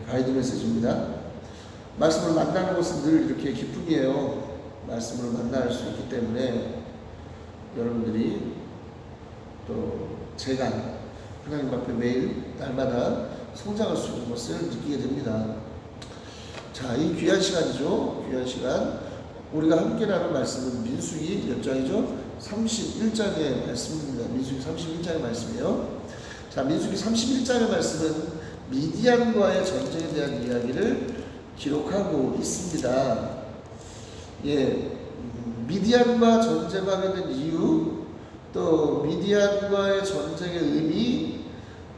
가이드 메시지입니다. 말씀을 만나는 것은 늘 이렇게 기쁨이에요. 말씀을 만날 수 있기 때문에 여러분들이 또 제가 하나님 앞에 매일 날마다 성장할 수 있는 것을 느끼게 됩니다. 자, 이 귀한 시간이죠. 귀한 시간. 우리가 함께 나눌 말씀은 민수기 몇 장이죠? 31장의 말씀입니다. 민수기 31장의 말씀이에요. 자, 민수기 31장의 말씀은 미디안과의 전쟁에 대한 이야기를 기록하고 있습니다. 미디안과 전쟁하게 된 이유, 또 미디안과의 전쟁의 의미,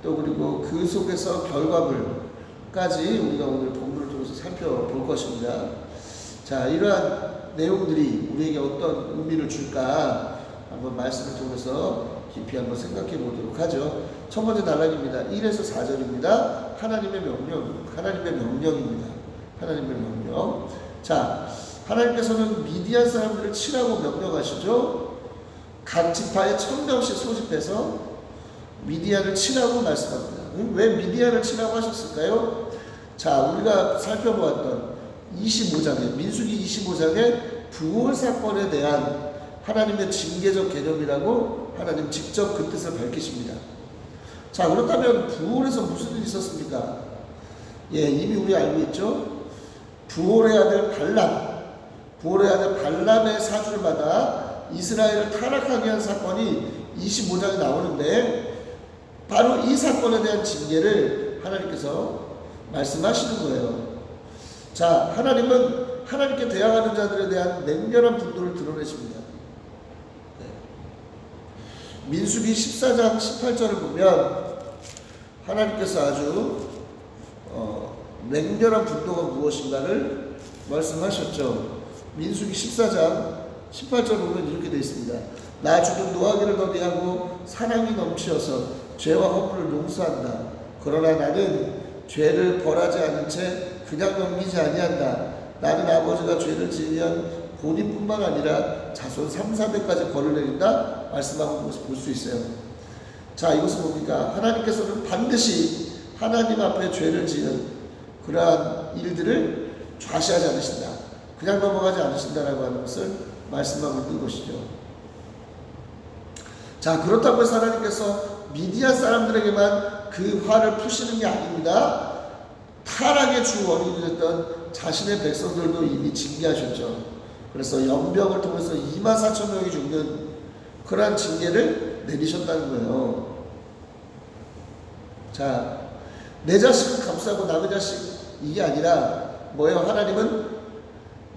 또 그리고 그 속에서 결과물까지 우리가 오늘 본문을 통해서 살펴볼 것입니다. 자, 이러한 내용들이 우리에게 어떤 의미를 줄까 한번 말씀을 통해서 깊이 한번 생각해 보도록 하죠. 첫 번째 단락입니다. 1에서 4절입니다. 하나님의 명령, 하나님의 명령입니다. 하나님의 명령. 자, 하나님께서는 미디안 사람들을 치라고 명령하시죠. 각 지파에 1000명씩 소집해서 미디안을 치라고 말씀합니다. 왜 미디안을 치라고 하셨을까요? 자, 우리가 살펴보았던 25장에 민수기 25장에 부올 사건에 대한 하나님의 징계적 개념이라고 하나님 직접 그 뜻을 밝히십니다. 자, 그렇다면 부올에서 무슨 일이 있었습니까? 이미 우리 알고 있죠. 부올의 아들 발람, 부올의 아들 발람의 사주를 받아 이스라엘을 타락하게 한 사건이 25장에 나오는데 바로 이 사건에 대한 징계를 하나님께서 말씀하시는 거예요. 자, 하나님은 하나님께 대항하는 자들에 대한 맹렬한 분노를 드러내십니다. 민수기 14장 18절을 보면 하나님께서 아주 맹렬한 분노가 무엇인가를 말씀하셨죠. 민수기 14장 18절 보면 이렇게 되어 있습니다. 나 주는 노하기를 더디하고 사랑이 넘치어서 죄와 허물을 용서한다. 그러나 나는 죄를 벌하지 않은 채 그냥 넘기지 아니한다. 나는 아버지가 죄를 지으면 본인뿐만 아니라 자손 3, 4대까지 벌을 내린다 말씀하고 있는 것을 볼 수 있어요. 자, 이것은 뭡니까? 하나님께서는 반드시 하나님 앞에 죄를 지은 그러한 일들을 좌시하지 않으신다. 그냥 넘어가지 않으신다라고 하는 것을 말씀하고 있는 것이죠. 자, 그렇다고 해서 하나님께서 미디안 사람들에게만 그 화를 푸시는 게 아닙니다. 타락의 주 원인이 됐던 자신의 백성들도 이미 징계하셨죠. 그래서 연병을 통해서 24,000명이 죽는 그러한 징계를 내리셨다는 거예요. 자, 내 자식은 감싸고 남의 자식 이게 아니라 뭐예요? 하나님은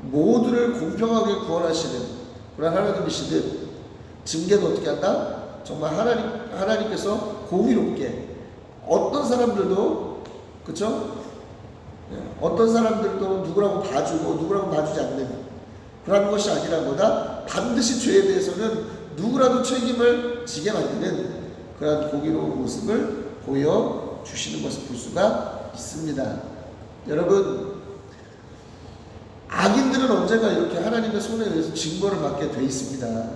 모두를 공평하게 구원하시는 그런 하나님이시듯 징계도 어떻게 한다? 정말 하나님께서 공의롭게 어떤 사람들도 그쵸? 어떤 사람들도 누구라고 봐주고 누구라고 봐주지 않는 그런 것이 아니라 뭐다? 반드시 죄에 대해서는 누구라도 책임을 지게 만드는 그런 공의로운 모습을 보여주시는 것을 볼 수가 있습니다. 여러분, 악인들은 언젠가 이렇게 하나님의 손에 의해서 징벌을 받게 돼 있습니다.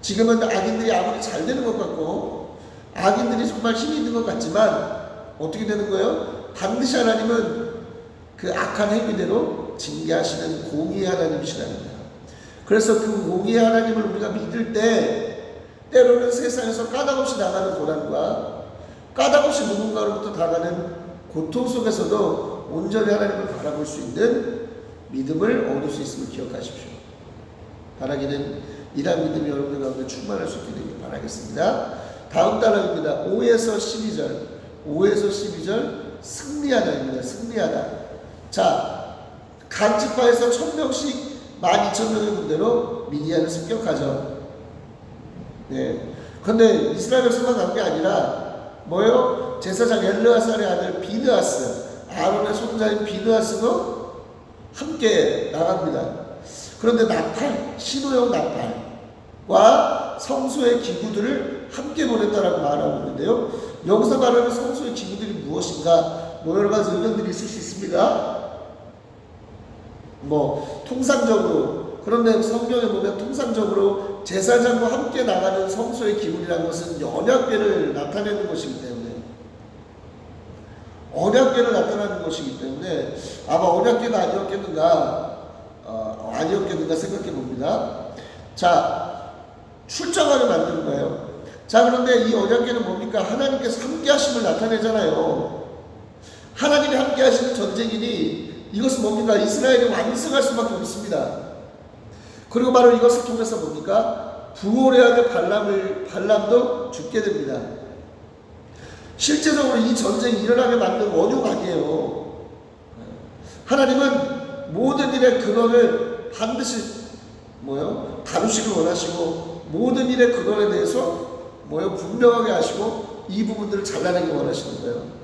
지금은 악인들이 아무리 잘 되는 것 같고 악인들이 정말 힘이 있는 것 같지만 어떻게 되는 거예요? 반드시 하나님은 그 악한 행위대로 징계하시는 공의의 하나님이시라는 거예요. 그래서 그 공의의 하나님을 우리가 믿을 때 때로는 세상에서 까닭없이 나가는 고난과 까닭없이 누군가로부터 당하는 고통 속에서도 온전히 하나님을 바라볼 수 있는 믿음을 얻을 수 있음을 기억하십시오. 바라기는 이런 믿음이 여러분들 가운데 충만할 수 있게 되길 바라겠습니다. 다음 단락입니다. 5에서 12절 5에서 12절 승리하다입니다. 승리하다. 자, 각 지파에서 1000명씩 12,000명의 군대로 미디안을 습격하죠. 그런데 이스라엘 백성만 간 게 아니라 뭐예요? 제사장 엘르아살의 아들 비느하스, 아론의 손자인 비느하스도 함께 나갑니다. 그런데 나팔, 신호용 나팔과 성소의 기구들을 함께 보냈다라고 말하고 있는데요. 여기서 말하는 성소의 기구들이 무엇인가? 여러 가지 의견들이 있을 수 있습니다. 통상적으로, 그런데 성경에 보면 통상적으로 제사장과 함께 나가는 성소의 기물이라는 것은 언약궤를 나타내는 것이기 때문에 언약궤를 나타나는 것이기 때문에 아마 언약궤가 아니었겠는가 생각해 봅니다. 자, 출정하게 만드는 거예요. 자, 그런데 이 언약궤는 뭡니까? 하나님께서 함께 하심을 나타내잖아요. 하나님이 함께 하시는 전쟁이니 이것은 뭡니까? 이스라엘이 완승할 수밖에 없습니다. 그리고 바로 이것을 통해서 뭡니까? 부올의 아들 발람도 죽게 됩니다. 실제적으로 이 전쟁이 일어나게 만든 원흉 아니에요. 하나님은 모든 일의 근원을 반드시 다루시길 원하시고, 모든 일의 근원에 대해서 분명하게 하시고, 이 부분들을 잘라내기 원하시는 거예요.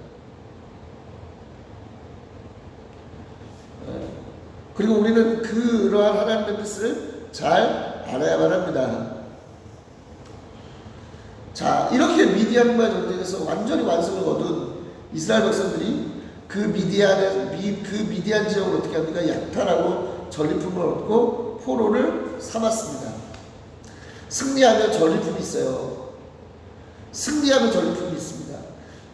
그리고 우리는 그러한 하나님의 뜻을 잘 알아야만 합니다. 자, 이렇게 미디안과의 전쟁에서 완전히 완승을 거둔 이스라엘 백성들이 그 미디안 지역을 어떻게 합니까? 약탈하고 전리품을 얻고 포로를 삼았습니다. 승리하면 전리품이 있어요. 승리하면 전리품이 있습니다.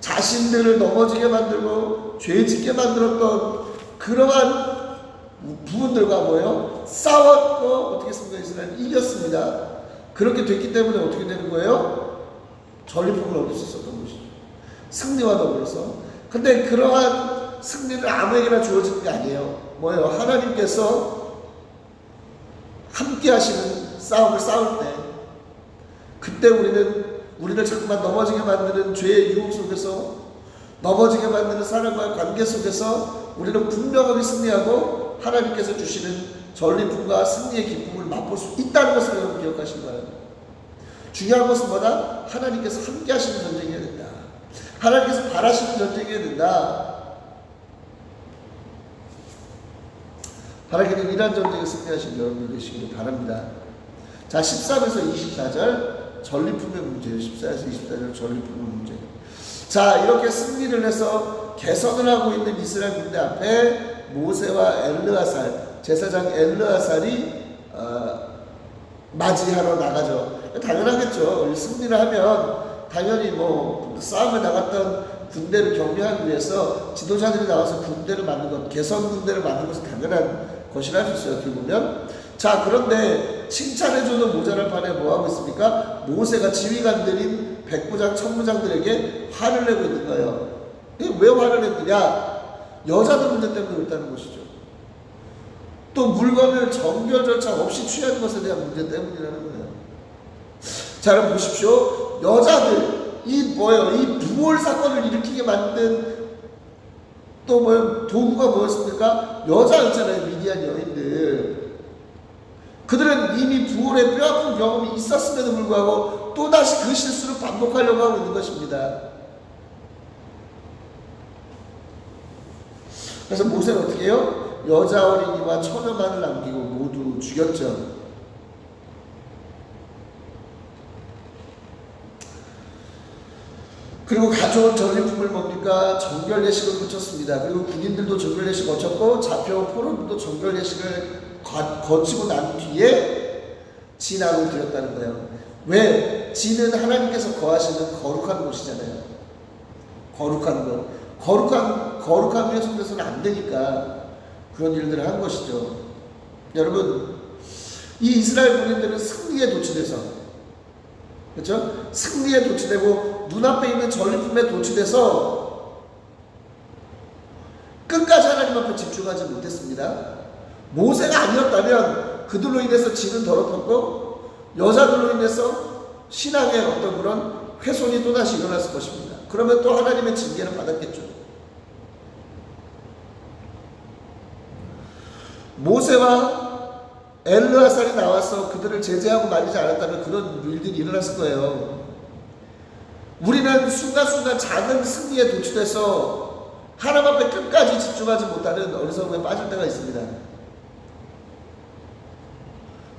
자신들을 넘어지게 만들고 죄짓게 만들었던 그러한 부분들과 싸웠고 어떻게 했습니까? 이스라엘은 이겼습니다. 그렇게 됐기 때문에 어떻게 되는 거예요? 전리품을 얻을 수 있었던 것이죠. 승리와 더불어서. 근데 그러한 승리는 아무에게나 주어지는 게 아니에요. 하나님께서 함께 하시는 싸움을 싸울 때, 그때 우리를 자꾸만 넘어지게 만드는 죄의 유혹 속에서, 넘어지게 만드는 사람과의 관계 속에서 우리는 분명하게 승리하고 하나님께서 주시는 전리품과 승리의 기쁨을 맛볼 수 있다는 것을 여러분 기억하시기 바랍니다. 중요한 것은 뭐다? 하나님께서 함께 하시는 전쟁이어야 된다. 하나님께서 바라시는 전쟁이어야 된다. 하나님께는 이러한 전쟁에 승리하신 여러분들 되시기를 바랍니다. 자, 13에서 24절 전리품의 문제예요. 14에서 24절 전리품의 문제. 자, 이렇게 승리를 해서 개선을 하고 있는 이스라엘 군대 앞에 모세와 엘르아살, 제사장 엘르아살이 맞이하러 나가죠. 당연하겠죠. 승리를 하면 당연히 싸움에 나갔던 군대를 격려하기 위해서 지도자들이 나와서 군대를 만든 것, 개선 군대를 만든 것은 당연한 것이라 할 수 있어요. 어떻게 보면. 자, 그런데 칭찬해줘도 모자랄 판에 뭐하고 있습니까? 모세가 지휘관들인 백부장, 천부장들에게 화를 내고 있는 거예요. 왜 화를 냈느냐? 여자들 문제 때문에 그렇다는 것이죠. 또 물건을 정결 절차 없이 취하는 것에 대한 문제 때문이라는 거예요. 자, 여러분 보십시오. 여자들, 이 부올 사건을 일으키게 만든 도구가 뭐였습니까? 여자였잖아요. 미디안 여인들. 그들은 이미 부올의 뼈아픈 경험이 있었음에도 불구하고 또다시 그 실수를 반복하려고 하고 있는 것입니다. 그래서 모세는 어떻게 해요? 여자 어린이와 처녀만을 남기고 모두 죽였죠. 그리고 가져온 전리품을 뭡니까? 정결 예식을 거쳤습니다. 그리고 군인들도 정결 예식 거쳤고 잡혀온 포로들도 정결 예식을 거치고 난 뒤에 진앙을 드렸다는 거예요. 왜? 진은 하나님께서 거하시는 거룩한 곳이잖아요. 거룩한 곳. 거룩한 위에 속에서는 안 되니까 그런 일들을 한 것이죠. 여러분, 이 이스라엘 군인들은 승리에 도취돼서, 그렇죠? 승리에 도취되고 눈앞에 있는 전리품에 도취돼서 끝까지 하나님 앞에 집중하지 못했습니다. 모세가 아니었다면 그들로 인해서 진은 더럽혔고 여자들로 인해서 신앙의 어떤 그런 훼손이 또다시 일어났을 것입니다. 그러면 또 하나님의 징계를 받았겠죠. 모세와 엘르아살이 나와서 그들을 제재하고 말리지 않았다면 그런 일들이 일어났을 거예요. 우리는 순간순간 작은 승리에 도취돼서 하나님 앞에 끝까지 집중하지 못하는 어리석음에 빠질 때가 있습니다.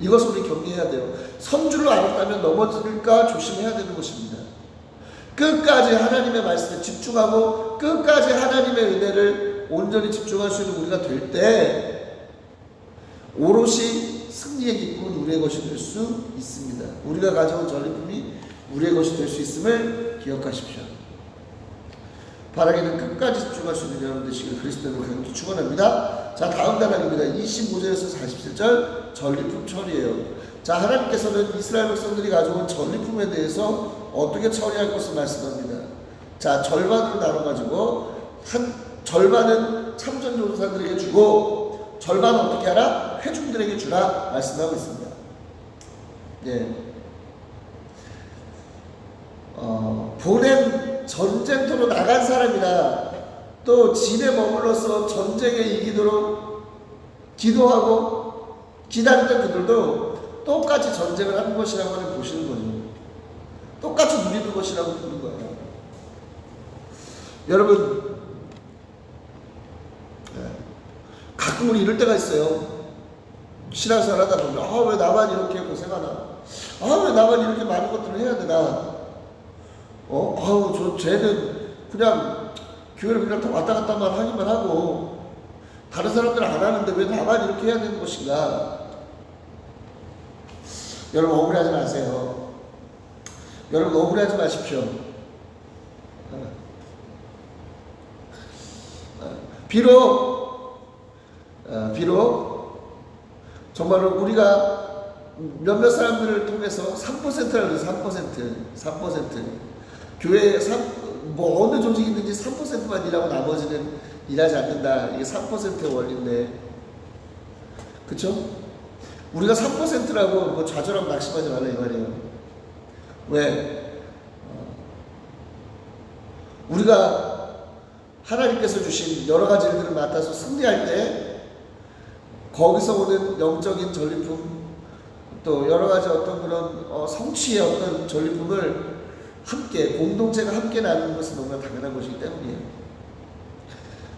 이것을 우리 경계해야 돼요. 선줄로 알았다면 넘어질까 조심해야 되는 것입니다. 끝까지 하나님의 말씀에 집중하고 끝까지 하나님의 은혜를 온전히 집중할 수 있는 우리가 될 때 오롯이 승리의 기쁨은 우리의 것이 될 수 있습니다. 우리가 가져온 전리품이 우리의 것이 될 수 있음을 기억하십시오. 바라기는 끝까지 집중할 수 있는 여러분 되시길 그리스도로 강력히 축원합니다. 자, 다음 단락입니다. 25절에서 47절 전리품 처리예요. 자, 하나님께서는 이스라엘 백성들이 가져온 전리품에 대해서 어떻게 처리할 것을 말씀합니다. 자, 절반으로 나눠가지고 한 절반은 참전용사들에게 주고 절반은 어떻게 하라? 회중들에게 주라 말씀하고 있습니다. 예. 보낸 전쟁터로 나간 사람이나 또 진에 머물러서 전쟁에 이기도록 기도하고 기다렸던 그들도 똑같이 전쟁을 하는 것이라고 보시는 거죠. 똑같이 누리는 것이라고 보는 거예요. 여러분, 가끔 우리 이럴 때가 있어요. 신앙생활 하다 보면 왜 나만 이렇게 고생하나? 왜 나만 이렇게 많은 것들을 해야 되나? 쟤는 그냥 교회를 그냥 왔다 갔다만 하기만 하고 다른 사람들은 안 하는데 왜 나만 이렇게 해야 되는 것인가? 여러분, 억울해하지 마세요. 여러분, 억울해하지 마십시오. 비록 정말로 우리가 몇몇 사람들을 통해서 3%라고 해서 3% 교회에 어느 조직이 있는지 3%만 일하고 나머지는 일하지 않는다. 이게 3%의 원리인데, 그쵸? 우리가 3%라고 뭐 좌절하고 낙심하지 말라 이 말이에요. 왜? 우리가 하나님께서 주신 여러 가지 일들을 맡아서 승리할 때 거기서 오는 영적인 전리품, 또 여러 가지 어떤 그런 성취의 어떤 전리품을 함께, 공동체가 함께 나누는 것은 너무나 당연한 것이기 때문이에요.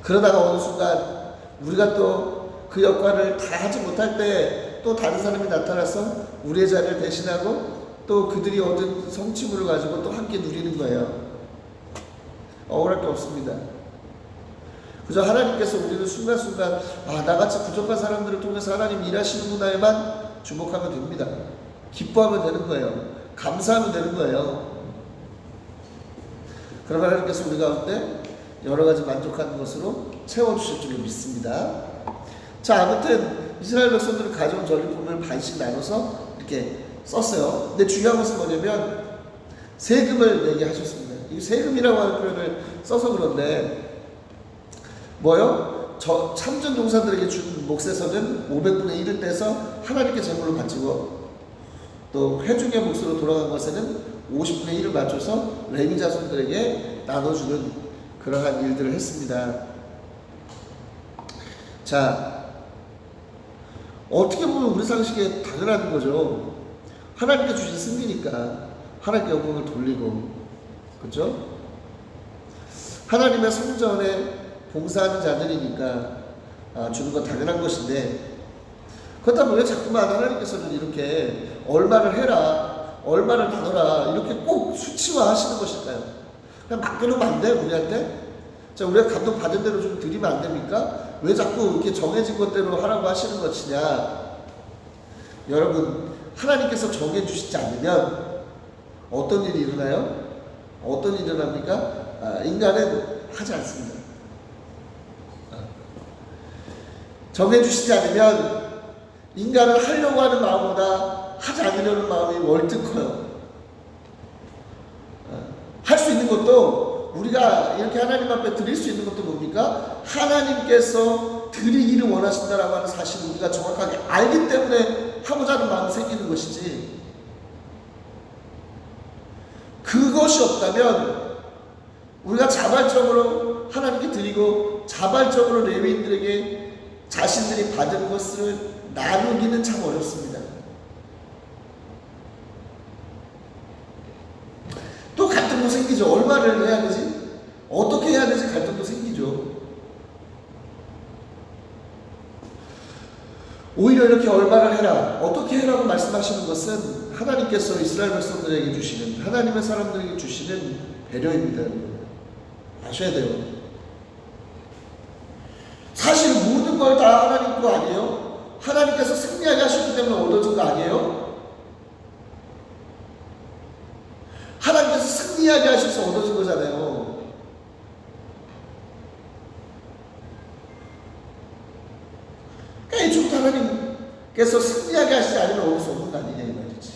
그러다가 어느 순간 우리가 또 그 역할을 다 하지 못할 때 또 다른 사람이 나타나서 우리의 자리를 대신하고 또 그들이 얻은 성취물을 가지고 또 함께 누리는 거예요. 억울할 게 없습니다. 그저 하나님께서 우리는 순간순간 나같이 부족한 사람들을 통해서 하나님 일하시는구나에만 주목하면 됩니다. 기뻐하면 되는 거예요. 감사하면 되는 거예요. 그럼 하나님께서 우리 가운데 여러 가지 만족하는 것으로 채워주실 줄로 믿습니다. 자, 아무튼 이스라엘 백성들은 가져온 전리품을 반씩 나눠서 이렇게 썼어요. 근데 중요한 것은 뭐냐면 세금을 내게 하셨습니다. 이 세금이라고 하는 표현을 써서 그런데 참전 농사들에게 준 몫에서는 500분의 1을 떼서 하나님께 제물로 바치고 또 회중의 몫으로 돌아간 것에는 50분의 1을 맞춰서 레위 자손들에게 나눠주는 그러한 일들을 했습니다. 자, 어떻게 보면 우리 상식에 당연한 거죠. 하나님께 주신 승리니까 하나님께 영광을 돌리고, 그렇죠? 하나님의 성전에 봉사하는 자들이니까 주는 건 당연한 것인데, 그렇다면 왜 자꾸만 하나님께서는 이렇게 얼마를 해라, 얼마를 나눠라 이렇게 꼭 수치화하시는 것일까요? 그냥 맡겨놓으면 안 돼? 우리한테? 자, 우리가 감동 받은 대로 좀 드리면 안 됩니까? 왜 자꾸 이렇게 정해진 것대로 하라고 하시는 것이냐? 여러분, 하나님께서 정해주시지 않으면 어떤 일이 일어나요? 어떤 일이 일어납니까? 인간은 하지 않습니다. 정해주시지 않으면 인간은 하려고 하는 마음보다 하지 않으려는 마음이 월등 커요. 할 수 있는 것도, 우리가 이렇게 하나님 앞에 드릴 수 있는 것도 뭡니까? 하나님께서 드리기를 원하신다라고 하는 사실을 우리가 정확하게 알기 때문에 하고자 하는 마음이 생기는 것이지, 그것이 없다면 우리가 자발적으로 하나님께 드리고 자발적으로 레위인들에게 자신들이 받은 것을 나누기는 참 어렵습니다. 또 갈등도 생기죠. 얼마를 해야 되지? 어떻게 해야 되지? 갈등도 생기죠. 오히려 이렇게 얼마를 해라, 어떻게 해라고 말씀하시는 것은 하나님께서 이스라엘 백성들에게 주시는, 하나님의 사람들에게 주시는 배려입니다. 아셔야 돼요. 사실 모든 걸 다 하나님 거 아니에요? 하나님께서 승리하게 하셨기 때문에 얻어진 거 아니에요? 하나님께서 승리하게 하셔서 얻어진 거잖아요. 하나님께서 승리하게 하시지 않으면 얻을 수 없는 거 아니냐 이 말이지.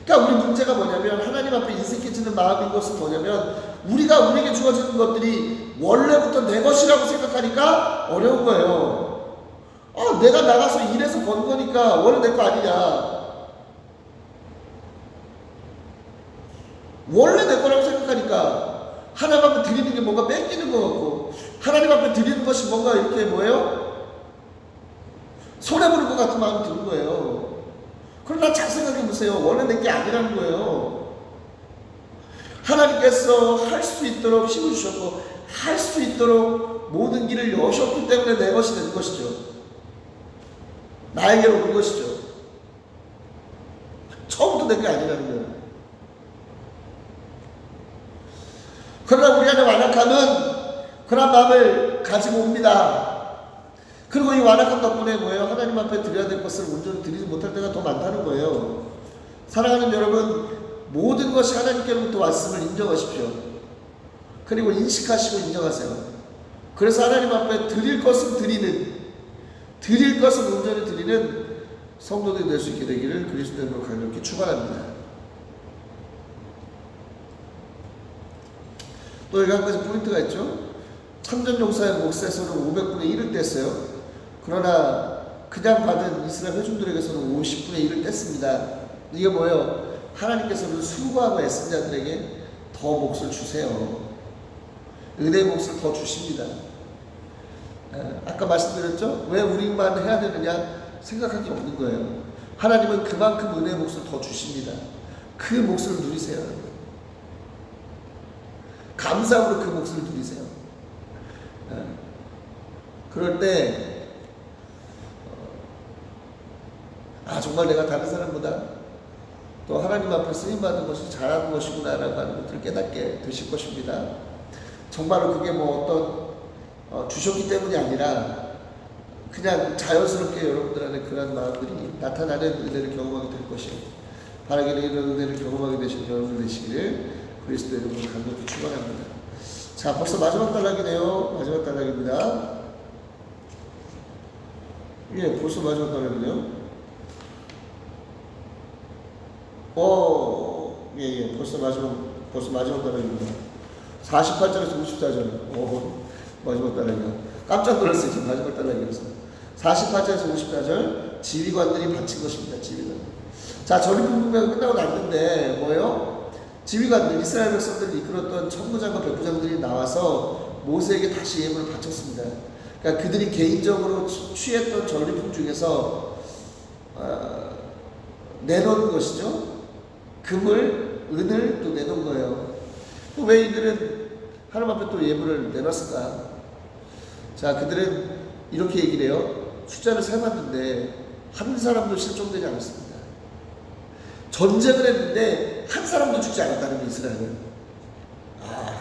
그러니까 우리 문제가 뭐냐면 하나님 앞에 인생 깨지는 마음인 것은 뭐냐면 우리에게 주어지는 것들이 원래부터 내 것이라고 생각하니까 어려운 거예요. 내가 나가서 일해서 번 거니까 원래 내 거 아니냐. 원래 내 거라고 생각하니까 하나님 앞에 드리는 게 뭔가 뺏기는 것 같고 하나님 앞에 드리는 것이 뭔가 이렇게 뭐예요? 손해보는 것 같은 마음이 드는 거예요. 그러나 잘 생각해 보세요. 원래 내 게 아니라는 거예요. 하나님께서 할 수 있도록 힘을 주셨고 할 수 있도록 모든 길을 여셨기 때문에 내 것이 된 것이죠. 나에게로 온 것이죠. 처음부터 내 게 아니라는 거예요. 그러나 우리 안에 완악함은 그런 마음을 가지고 옵니다. 그리고 이 완악함 덕분에 뭐예요? 하나님 앞에 드려야 될 것을 온전히 드리지 못할 때가 더 많다는 거예요. 사랑하는 여러분, 모든 것이 하나님께로부터 왔음을 인정하십시오. 그리고 인식하시고 인정하세요. 그래서 하나님 앞에 드릴 것은 온전히 드리는 성도들이 될 수 있게 되기를 그리스도 이름으로 강력히 축원합니다. 또 여기 한 가지 포인트가 있죠. 참전용사의 몫에서는 500분의 1을 뗐어요. 그러나 그냥 받은 이스라엘 회중들에게서는 50분의 1을 뗐습니다. 이게 뭐예요? 하나님께서는 수고하고 애쓴 자들에게 더 몫을 주세요. 은혜의 몫을 더 주십니다. 아까 말씀드렸죠? 왜 우리만 해야 되느냐 생각할 게 없는 거예요. 하나님은 그만큼 은혜의 몫을 더 주십니다. 그 몫을 누리세요. 감사함으로 그 몫을 누리세요. 그럴 때 정말 내가 다른 사람보다 또 하나님 앞에 쓰임받은 것이 잘하는 것이구나 라고 하는 것들을 깨닫게 되실 것입니다. 정말로 그게 뭐 어떤 주셨기 때문이 아니라 그냥 자연스럽게 여러분들 안에 그런 마음들이 나타나는 은혜를 경험하게 될 것이에요. 바라기는 이런 은혜를 경험하게 되신 여러분들 되시기를 그리스도 이름으로 간곡히 축원합니다. 자, 벌써 마지막 단락이네요. 마지막 단락입니다. 벌써 마지막 단락이네요. 벌써 마지막 단락입니다. 48절에서 54절. 마지막 단락이야. 깜짝 놀랐어요. 지금 마지막 단락이라서. 48절에서 54절. 지휘관들이 바친 것입니다. 지휘관들. 자, 전리품부가 끝나고 났는데 뭐예요? 지휘관들, 이스라엘 백성들을 이끌었던 천부장과 백부장들이 나와서 모세에게 다시 예물을 바쳤습니다. 그러니까 그들이 개인적으로 취했던 전리품 중에서 내놓은 것이죠. 금을, 은을 또 내놓은 거예요. 또 왜 이들은 하나님 앞에 또 예물을 내놨을까? 자, 그들은 이렇게 얘기를 해요. 숫자를 세봤는데 한 사람도 실종되지 않았습니다. 전쟁을 했는데 한 사람도 죽지 않았다는 게 이스라엘은.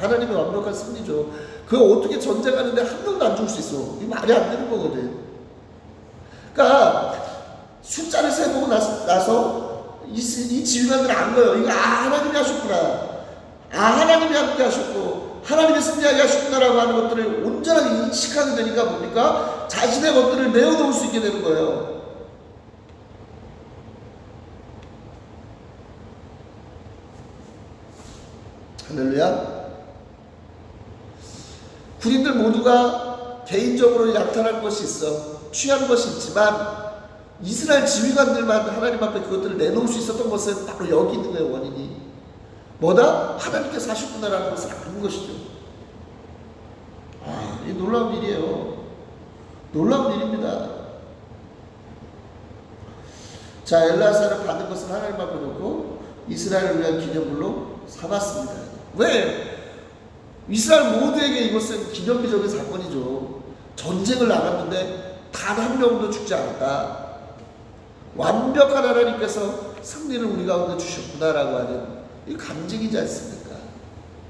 하나님의 완벽한 승리죠. 그거 어떻게 전쟁하는데 한 명도 안 죽을 수 있어? 이거 말이 안 되는 거거든. 그러니까 숫자를 세보고 나서 이 지휘관들은 안 거예요. 이거 하나님이 하셨구나. 하나님이 함께 하셨고 하나님이 승리하게 하셨구나라고 하는 것들을 온전하게 인식하게 되니까 뭡니까? 자신의 것들을 내어놓을 수 있게 되는 거예요. 할렐루야. 군인들 모두가 개인적으로 약탈할 것이 있어 취한 것이 있지만 이스라엘 지휘관들만 하나님 앞에 그것들을 내놓을 수 있었던 것은 바로 여기 있는 거예요. 원인이 뭐다? 하나님께서 하셨구나라는 것을 아는 것이죠. 이 놀라운 일이에요. 놀라운 일입니다. 자, 엘라사를 받은 것을 하나님 앞에 놓고 이스라엘을 위한 기념물로 삼았습니다. 왜? 이스라엘 모두에게 이것은 기념비적인 사건이죠. 전쟁을 나갔는데 단 한 명도 죽지 않았다. 완벽한 하나님께서 승리를 우리 가운데 주셨구나라고 하는 이 간증이지 않습니까?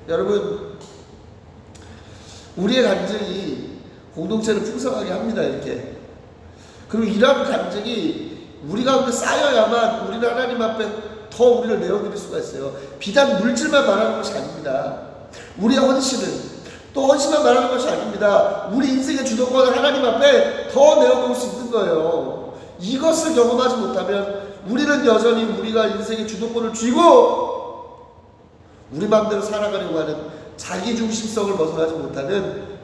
여러분, 우리의 간증이 공동체를 풍성하게 합니다. 이렇게. 그리고 이러한 간증이 우리 가운데 쌓여야만 우리는 하나님 앞에 더 우리를 내어드릴 수가 있어요. 비단 물질만 말하는 것이 아닙니다. 우리의 헌신은 또 헌신만 말하는 것이 아닙니다. 우리 인생의 주도권을 하나님 앞에 더 내어놓을 수 있는 거예요. 이것을 경험하지 못하면 우리는 여전히 우리가 인생의 주도권을 쥐고 우리 마음대로 살아가려고 하는 자기중심성을 벗어나지 못하는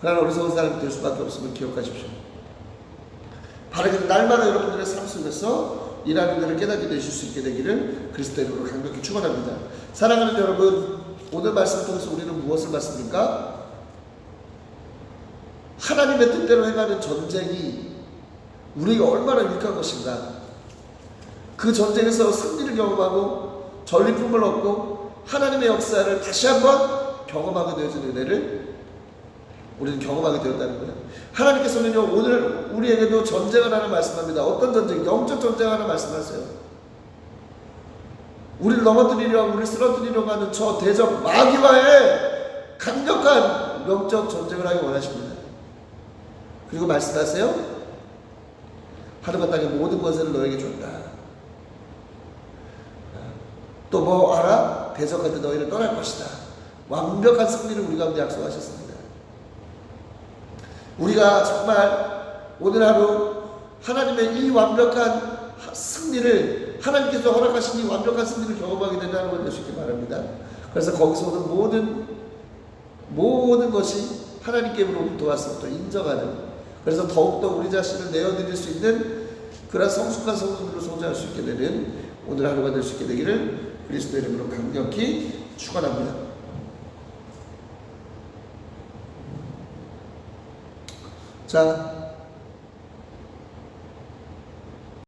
그런 어리석은 사람이 될 수밖에 없음을 기억하십시오. 바르게 날마다 여러분들의 삶 속에서 이러한 은혜를 깨닫게 되실 수 있게 되기를 그리스도의 이름으로 강력히 축원합니다. 사랑하는 여러분, 오늘 말씀을 통해서 우리는 무엇을 봤습니까? 하나님의 뜻대로 행하는 전쟁이 우리가 얼마나 유익한 것인가. 그 전쟁에서 승리를 경험하고 전리품을 얻고 하나님의 역사를 다시 한번 경험하게 되어진 은혜를 우리는 경험하게 되었다는 거예요. 하나님께서는요, 오늘 우리에게도 전쟁을 하나 말씀합니다. 어떤 전쟁? 영적 전쟁 하나 말씀하세요. 우리를 넘어뜨리려고, 우리를 쓰러뜨리려고 하는 저 대적 마귀와의 강력한 영적 전쟁을 하기 원하십니다. 그리고 말씀하세요. 하늘과 땅의 모든 권세를 너에게 줬다. 또 뭐 알아? 대적할 때 너희를 떠날 것이다. 완벽한 승리를 우리 가운데 약속하셨습니다. 우리가 정말 오늘 하루 하나님의 이 완벽한 승리를, 하나님께서 허락하신 이 완벽한 승리를 경험하게 되는 하루가 될 수 있게 바랍니다. 그래서 거기서 오는 모든 것이 하나님께로부터 왔음을 인정하는, 그래서 더욱더 우리 자신을 내어드릴 수 있는 그런 성숙한 성도들로 성장할 수 있게 되는 오늘 하루가 될 수 있게 되기를 그리스도의 이름으로 강력히 축원합니다. 자,